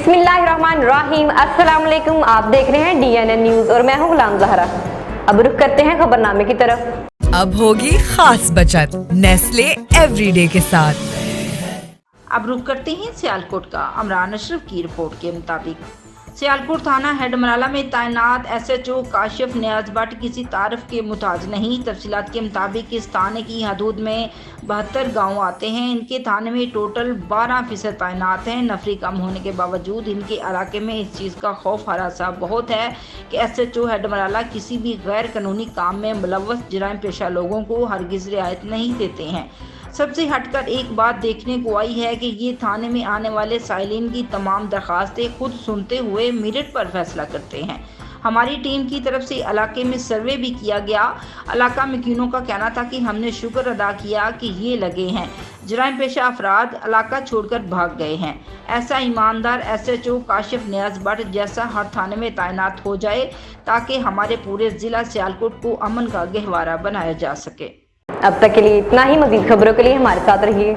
बिस्मिल्लाहिर्रहमानिर्रहीम। अस्सलाम वालेकुम। आप देख रहे हैं DNN न्यूज और मैं हूं गुलाम ज़हरा। अब रुख करते हैं खबरनामे की तरफ। अब होगी खास बचत नेस्ले एवरीडे के साथ। अब रुख करते हैं सियालकोट का। अमरान अशरफ की रिपोर्ट के मुताबिक सियालकोट थाना हेडमराला में तैनात SHO काशिफ नियाज भट्ट किसी तारफ के मुताज नहीं। तफसीलात के मुताबिक इस थाने की हदूद में 72 गाँव आते हैं। इनके थाने में टोटल 12% तैनात हैं। नफरी कम होने के बावजूद इनके इलाके में इस चीज़ का खौफ हरासा बहुत है कि SHO हेडमराला किसी भी गैर कानूनी काम में मुलव्वस जराइम पेशा लोगों को हरगिज़ रियायत नहीं देते हैं। सबसे हटकर एक बात देखने को आई है कि ये थाने में आने वाले साइलिन की तमाम दरखास्तें खुद सुनते हुए मेरिट पर फैसला करते हैं। हमारी टीम की तरफ से इलाके में सर्वे भी किया गया। इलाका मकीनों का कहना था कि हमने शुक्र अदा किया कि ये लगे हैं। जराइम पेशा अफराद इलाका छोड़कर भाग गए हैं। ऐसा ईमानदार SHO काशिफ नियाज भट्ट जैसा हर थाने में तैनात हो जाए ताकि हमारे पूरे ज़िला सियालकोट को अमन का गहवारा बनाया जा सके। अब तक के लिए इतना ही। मज़ीद खबरों के लिए हमारे साथ रहिए।